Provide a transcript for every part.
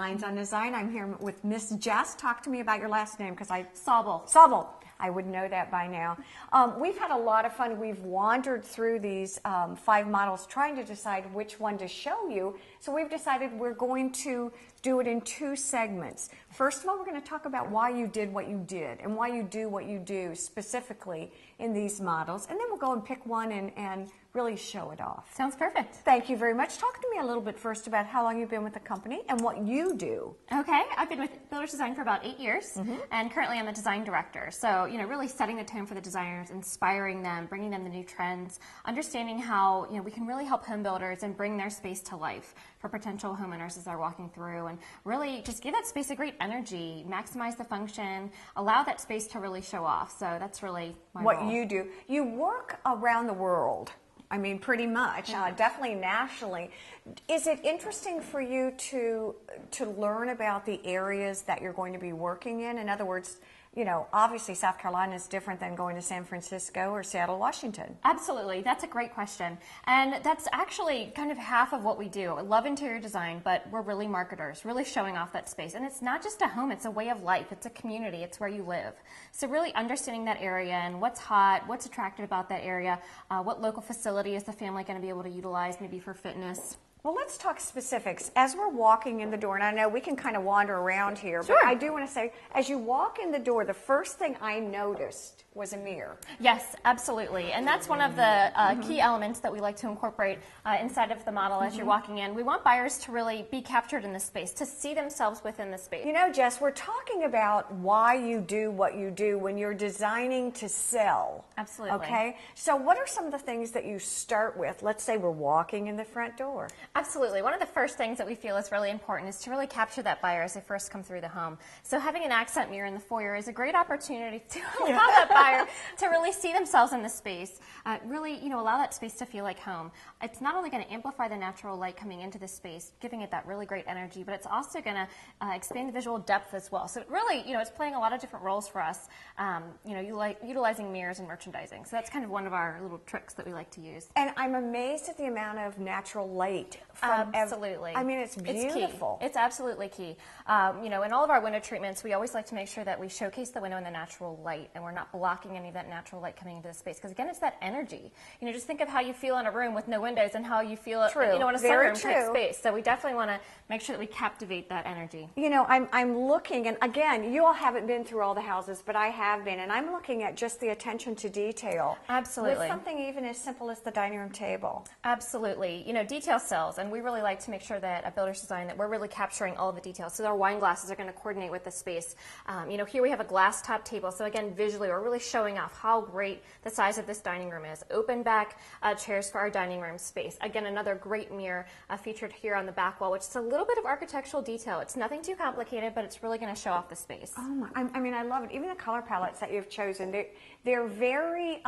Lynes on Design. I'm here with Miss Jess. Talk to me about your last name, because I... Sobel. Sobel. I would know that by now. We've had a lot of fun. We've wandered through these 5 models trying to decide which one to show you. So we've decided we're going to do it in 2 segments. First of all, we're going to talk about why you did what you did and why you do what you do specifically in these models. And then we'll go and pick one and really show it off. Sounds perfect. Thank you very much. Talk to me a little bit first about how long you've been with the company and what you do. Okay, I've been with Builders Design for about 8 years, and currently I'm a design director. So, really setting the tone for the designers, inspiring them, bringing them the new trends, understanding how, we can really help home builders and bring their space to life for potential homeowners as they're walking through, and really just give that space a great energy, maximize the function, allow that space to really show off. So that's really my role. What you do. You work around the world. I mean, pretty much, definitely nationally. Is it interesting for you to learn about the areas that you're going to be working in? In other words, obviously South Carolina is different than going to San Francisco or Seattle, Washington. Absolutely. That's a great question. And that's actually kind of half of what we do. I love interior design, but we're really marketers, really showing off that space. And it's not just a home, it's a way of life. It's a community. It's where you live. So really understanding that area and what's hot, what's attractive about that area, what local facility is the family going to be able to utilize maybe for fitness. Well, let's talk specifics. As we're walking in the door, and I know we can kind of wander around here, but I do want to say, as you walk in the door, the first thing I noticed was a mirror. Yes, absolutely. And that's one of the key elements that we like to incorporate inside of the model as you're walking in. We want buyers to really be captured in the space, to see themselves within the space. Jess, we're talking about why you do what you do when you're designing to sell. Absolutely. Okay? So what are some of the things that you start with? Let's say we're walking in the front door. Absolutely. One of the first things that we feel is really important is to really capture that buyer as they first come through the home. So having an accent mirror in the foyer is a great opportunity to allow that buyer to really see themselves in the space, really, allow that space to feel like home. It's not only going to amplify the natural light coming into the space, giving it that really great energy, but it's also going to expand the visual depth as well. So it really, it's playing a lot of different roles for us, utilizing mirrors and merchandising. So that's kind of one of our little tricks that we like to use. And I'm amazed at the amount of natural light. Absolutely. I mean, it's beautiful. It's absolutely key. In all of our window treatments, we always like to make sure that we showcase the window in the natural light, and we're not blocking any of that natural light coming into the space. Because again, it's that energy. Just think of how you feel in a room with no windows and how you feel, in a sunroom type space. So we definitely want to make sure that we captivate that energy. I'm looking, and again, you all haven't been through all the houses, but I have been, and I'm looking at just the attention to detail. Absolutely. With something even as simple as the dining room table. Absolutely. Detail sells, and we really like to make sure that at Builders Design that we're really capturing all of the details. So our wine glasses are going to coordinate with the space. Here we have a glass top table, so again, visually, we're really showing off how great the size of this dining room is. Open back chairs for our dining room space. Again, another great mirror featured here on the back wall, which is a little bit of architectural detail. It's nothing too complicated, but it's really going to show off the space. Oh my, I mean, I love it. Even the color palettes that you've chosen, they're very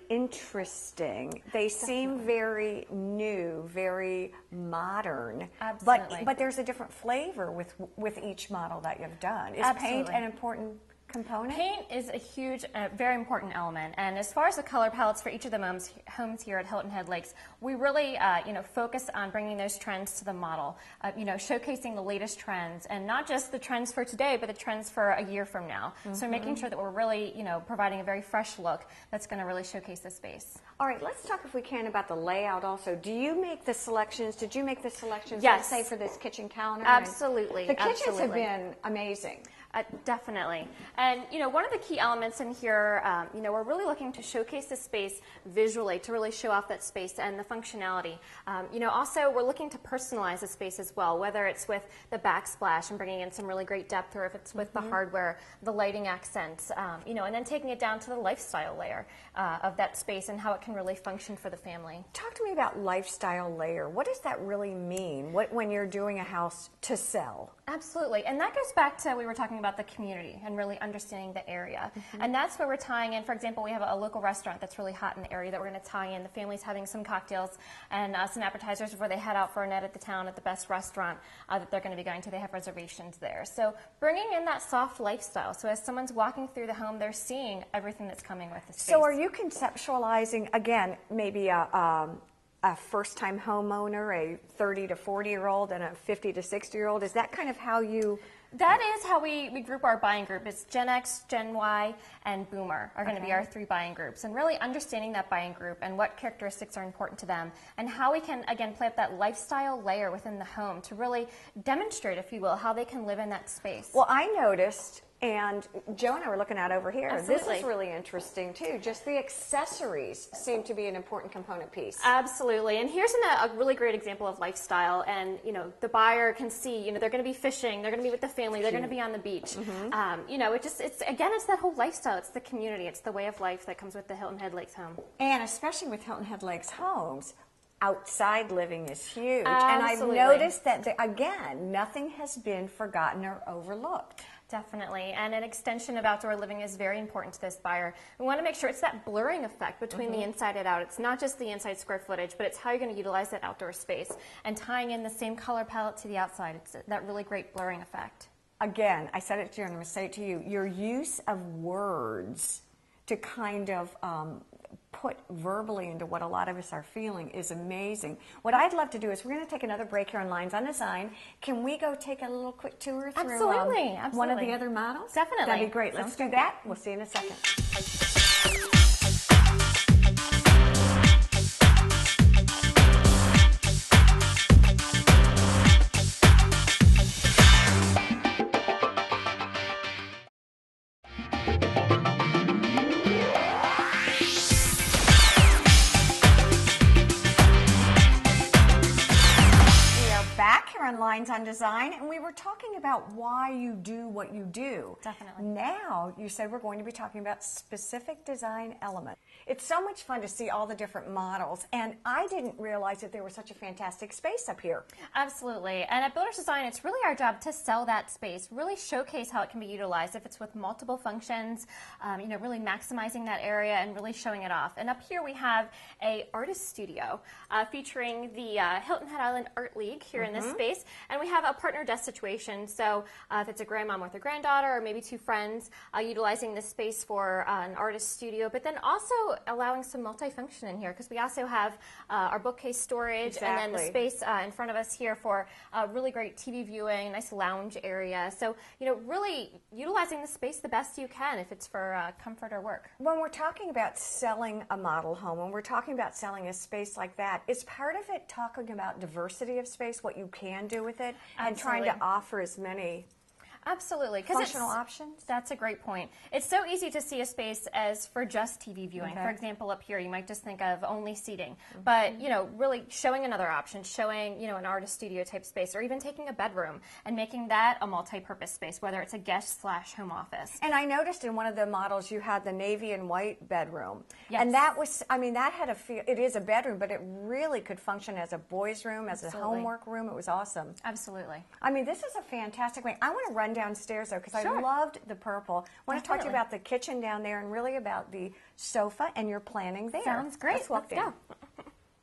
interesting. They seem very new, very modern. Absolutely. But there's a different flavor with each model that you've done. Is paint an important component? Paint is a huge, very important element. And as far as the color palettes for each of the homes here at Hilton Head Lakes, we really, focus on bringing those trends to the model. Showcasing the latest trends, and not just the trends for today, but the trends for a year from now. So making sure that we're really, providing a very fresh look that's going to really showcase the space. All right, let's talk, if we can, about the layout also. Do you make the selections? Did you make the selections? Yes. Let's say for this kitchen counter? Absolutely. The kitchens have been amazing. Definitely. And, one of the key elements in here, we're really looking to showcase the space visually, to really show off that space and the functionality. Also, we're looking to personalize the space as well, whether it's with the backsplash and bringing in some really great depth, or if it's with the hardware, the lighting accents, and then taking it down to the lifestyle layer of that space and how it can really function for the family. Talk to me about lifestyle layer. What does that really mean when you're doing a house to sell? Absolutely. And that goes back to, we were talking about the community and really understanding the area. And that's where we're tying in. For example, we have a local restaurant that's really hot in the area that we're going to tie in. The family's having some cocktails and some appetizers before they head out for a night at the town at the best restaurant that they're going to be going to. They have reservations there. So bringing in that soft lifestyle. So as someone's walking through the home, they're seeing everything that's coming with the space. So are you conceptualizing, again, maybe a first-time homeowner, a 30 to 40-year-old, and a 50 to 60-year-old? Is that kind of how you... That is how we group our buying group. It's Gen X, Gen Y, and Boomer are going to be our 3 buying groups. And really understanding that buying group and what characteristics are important to them and how we can, again, play up that lifestyle layer within the home to really demonstrate, if you will, how they can live in that space. Well, I noticed, and Joe and I were looking at over here, Absolutely. This is really interesting too. Just the accessories seem to be an important component piece. Absolutely. And here's a really great example of lifestyle. And, you know, the buyer can see, you know, they're going to be fishing, they're going to be with the family, they're going to be on the beach. You know, it's that whole lifestyle. It's the community. It's the way of life that comes with the Hilton Head Lakes home. And especially with Hilton Head Lakes homes, outside living is huge. Absolutely. And I've noticed that, again, nothing has been forgotten or overlooked. Definitely, and an extension of outdoor living is very important to this buyer. We want to make sure it's that blurring effect between the inside and out. It's not just the inside square footage, but it's how you're going to utilize that outdoor space and tying in the same color palette to the outside. It's that really great blurring effect. Again, I said it to you and I'm going to say it to you. Your use of words to kind of put verbally into what a lot of us are feeling is amazing. What I'd love to do is we're going to take another break here on Lynes on Design. Can we go take a little quick tour through Absolutely. one of the other models? Definitely. That'd be great. Let's do that. We'll see you in a second. Lynes on Design, and we were talking about why you do what you do. Definitely. Now, you said we're going to be talking about specific design elements. It's so much fun to see all the different models, and I didn't realize that there was such a fantastic space up here. Absolutely, and at Builders Design, it's really our job to sell that space, really showcase how it can be utilized, if it's with multiple functions, you know, really maximizing that area and really showing it off. And up here we have a artist studio featuring the Hilton Head Island Art League here in this space. And we have a partner desk situation, so if it's a grandmom with a granddaughter or maybe 2 friends, utilizing this space for an artist studio, but then also allowing some multifunction in here because we also have our bookcase storage and then the space in front of us here for really great TV viewing, nice lounge area. So, you know, really utilizing the space the best you can if it's for comfort or work. When we're talking about selling a model home, when we're talking about selling a space like that, is part of it talking about diversity of space, what you can do with it, and trying to offer as many Absolutely. Functional options? That's a great point. It's so easy to see a space as for just TV viewing. For example, up here, you might just think of only seating. But, you know, really showing another option, showing, you know, an artist studio type space, or even taking a bedroom and making that a multi-purpose space, whether it's a guest/home office. And I noticed in one of the models you had the navy and white bedroom. Yes. And that was, I mean, that had a feel, it is a bedroom, but it really could function as a boys' room, as a homework room. It was awesome. Absolutely. I mean, this is a fantastic way. I want to run downstairs, though, because I loved the purple. I want to talk to you about the kitchen down there and really about the sofa and your planning there. Sounds great. Let's walk Let's down.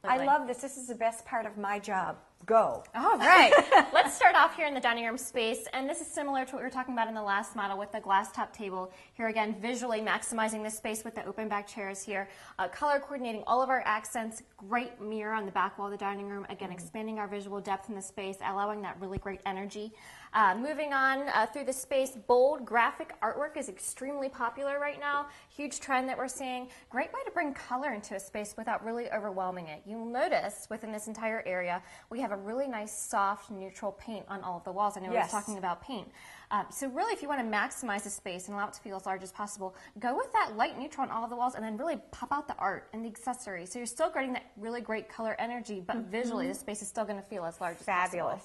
I love this. This is the best part of my job. Go. All right. Let's start off here in the dining room space, and this is similar to what we were talking about in the last model with the glass top table. Here again, visually maximizing the space with the open back chairs here, color coordinating all of our accents, great mirror on the back wall of the dining room, again expanding our visual depth in the space, allowing that really great energy. Moving on through the space, bold graphic artwork is extremely popular right now, huge trend that we're seeing. Great way to bring color into a space without really overwhelming it. You'll notice within this entire area, we have a really nice soft neutral paint on all of the walls. I know we were talking about paint. So really, if you want to maximize the space and allow it to feel as large as possible, go with that light neutral on all of the walls and then really pop out the art and the accessories. So you're still getting that really great color energy, but visually the space is still going to feel as large as possible.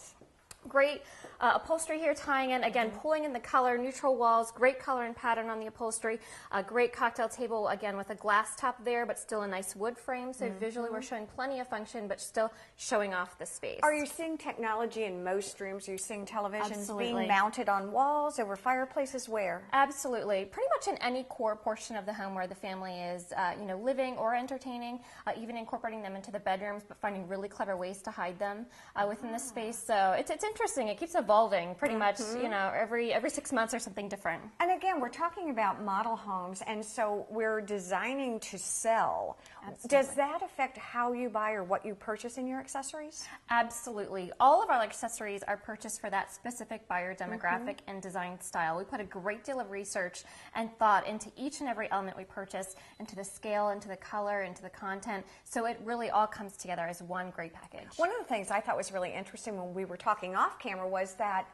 Great upholstery here tying in, again, pulling in the color, neutral walls, great color and pattern on the upholstery, a great cocktail table, again, with a glass top there, but still a nice wood frame. So visually we're showing plenty of function, but still showing off the space. Are you seeing technology in most rooms? Are you seeing televisions being mounted on walls, over fireplaces? Where? Absolutely. Pretty much in any core portion of the home where the family is, you know, living or entertaining, even incorporating them into the bedrooms, but finding really clever ways to hide them within the space. So it's interesting interesting. It keeps evolving pretty much, you know, every 6 months or something different. And again, we're talking about model homes, and so we're designing to sell. Absolutely. Does that affect how you buy or what you purchase in your accessories? Absolutely. All of our accessories are purchased for that specific buyer demographic and design style. We put a great deal of research and thought into each and every element we purchase, into the scale, into the color, into the content, so it really all comes together as one great package. One of the things I thought was really interesting when we were talking off camera was that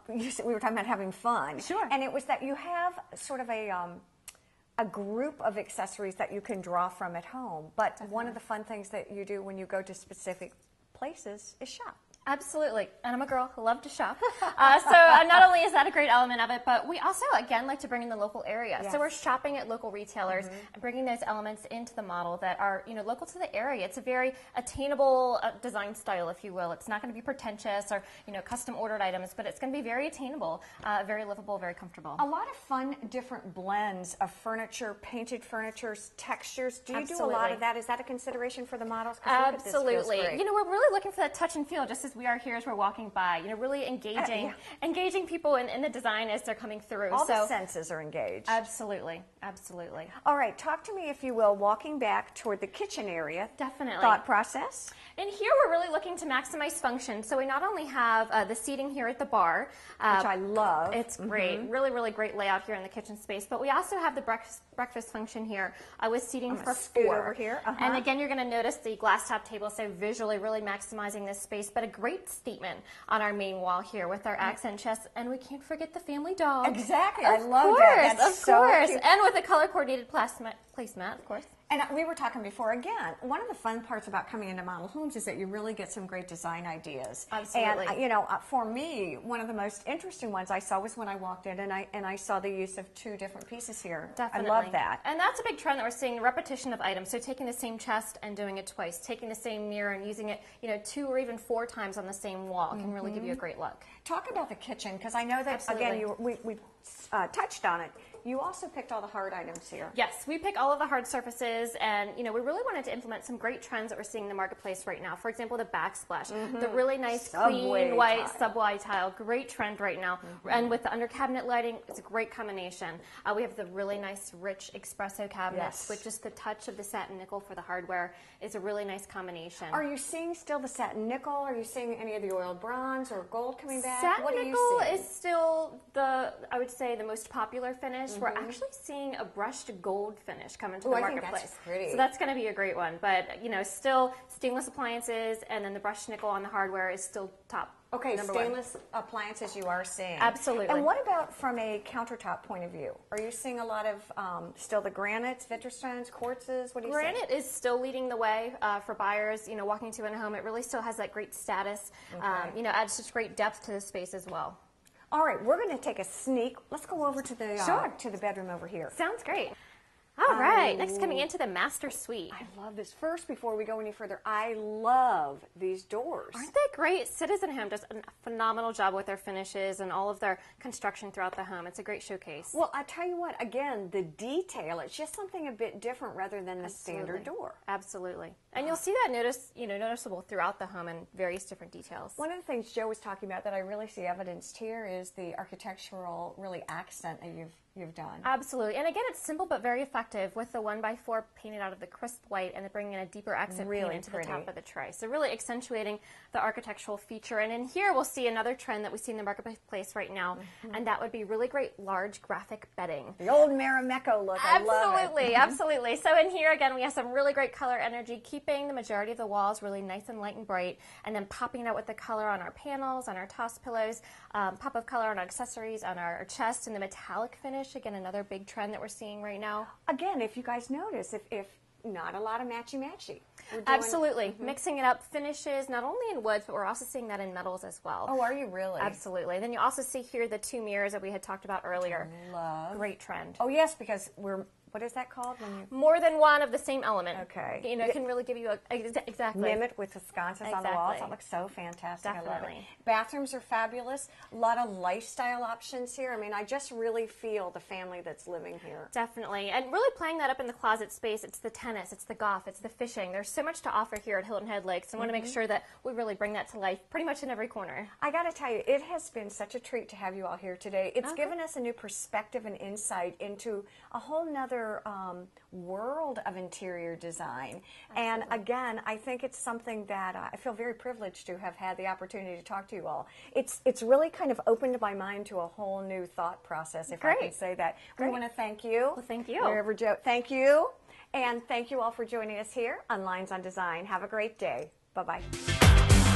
we were talking about having fun. Sure. And it was that you have sort of a group of accessories that you can draw from at home. But one of the fun things that you do when you go to specific places is shop. Absolutely. And I'm a girl who loves to shop. So not only is that a great element of it, but we also, again, like to bring in the local area. Yes. So we're shopping at local retailers and bringing those elements into the model that are, you know, local to the area. It's a very attainable design style, if you will. It's not going to be pretentious or, you know, custom ordered items, but it's going to be very attainable, very livable, very comfortable. A lot of fun, different blends of furniture, painted furnitures, textures. Do you do a lot of that? Is that a consideration for the models? 'Cause look at this, Absolutely. feels great. You know, we're really looking for that touch and feel, just as we are here as we're walking by. You know, really engaging people in the design as they're coming through. All the senses are engaged. Absolutely. Absolutely. All right, talk to me, if you will, walking back toward the kitchen area. Definitely. Thought process? And here we're really looking to maximize function. So we not only have the seating here at the bar, which I love. It's great. Really, really great layout here in the kitchen space. But we also have the breakfast function here with seating for four. Over here. And again, you're going to notice the glass top table, so visually really maximizing this space, but a great statement on our main wall here with our accent chests. And we can't forget the family dog. Exactly. I love that. That's of so course. cute. And with a color-coordinated placemat, of course. And we were talking before, again, one of the fun parts about coming into model homes is that you really get some great design ideas. Absolutely. And, you know, for me, one of the most interesting ones I saw was when I walked in and I saw the use of two different pieces here. Definitely. I love that. And that's a big trend that we're seeing, the repetition of items. So taking the same chest and doing it twice, taking the same mirror and using it, you know, 2 or even 4 times on the same wall can really give you a great look. Talk about the kitchen, because I know that, Absolutely. again, we touched on it. You also picked all the hard items here. Yes, we pick all of the hard surfaces, and you know, we really wanted to implement some great trends that we're seeing in the marketplace right now. For example, the backsplash, the really nice clean white subway tile, great trend right now. And with the under cabinet lighting, it's a great combination. We have the really nice rich espresso cabinets with just the touch of the satin nickel for the hardware. It's a really nice combination. Are you seeing still the satin nickel? Are you seeing any of the oiled bronze or gold coming back? Satin what are nickel you seeing? is still I would say, the most popular finish. We're actually seeing a brushed gold finish come into the marketplace. I think that's pretty. So that's going to be a great one. But, you know, still stainless appliances, and then the brushed nickel on the hardware is still top. Okay, stainless appliances you are seeing. Absolutely. And what about from a countertop point of view? Are you seeing a lot of still the granites, vitterstones, quartzes? What do you see? Granite is still leading the way for buyers. You know, walking to a home, it really still has that great status. You know, adds such great depth to the space as well. All right, we're going to take a sneak. Let's go over to the bedroom over here. Sounds great. All right, next coming into the master suite. I love this. First, before we go any further, I love these doors. Aren't they great? Citizen Home does a phenomenal job with their finishes and all of their construction throughout the home. It's a great showcase. Well, I tell you what, again, the detail, it's just something a bit different rather than the standard door. Absolutely. And you'll see that noticeable throughout the home in various different details. One of the things Joe was talking about that I really see evidenced here is the architectural accent that you've done. Absolutely. And again, it's simple but very effective with the 1x4 painted out of the crisp white and then bringing in a deeper accent paint into the top of the tray. So really accentuating the architectural feature. And in here, we'll see another trend that we see in the marketplace right now, and that would be really great large graphic bedding. The old Marimekko look. I love it. Absolutely. So in here, again, we have some really great color energy, keeping the majority of the walls really nice and light and bright, and then popping it out with the color on our panels, on our toss pillows, pop of color on our accessories, on our chest, and the metallic finish. Again, another big trend that we're seeing right now. Again, if you guys notice, if not a lot of matchy-matchy. Absolutely. Mixing it up, finishes, not only in woods, but we're also seeing that in metals as well. Oh, are you really? Absolutely. Then you also see here the 2 mirrors that we had talked about earlier. Love. Great trend. Oh, yes, because we're what is that called? When you More than one of the same element. Okay. You know, it can really give you exactly. mimic with the sconces on the walls. Exactly. That looks so fantastic. I love it. Definitely. Bathrooms are fabulous. A lot of lifestyle options here. I mean, I just really feel the family that's living here. Definitely. And really playing that up in the closet space, it's the tennis, it's the golf, it's the fishing. There's so much to offer here at Hilton Head Lakes. I want to make sure that we really bring that to life pretty much in every corner. I got to tell you, it has been such a treat to have you all here today. It's given us a new perspective and insight into a whole nother world of interior design. Absolutely. And again, I think it's something that I feel very privileged to have had the opportunity to talk to you all. It's really kind of opened my mind to a whole new thought process, if I can say that. We want to thank you. Well, thank you. Thank you. And thank you all for joining us here on Lines on Design. Have a great day. Bye-bye.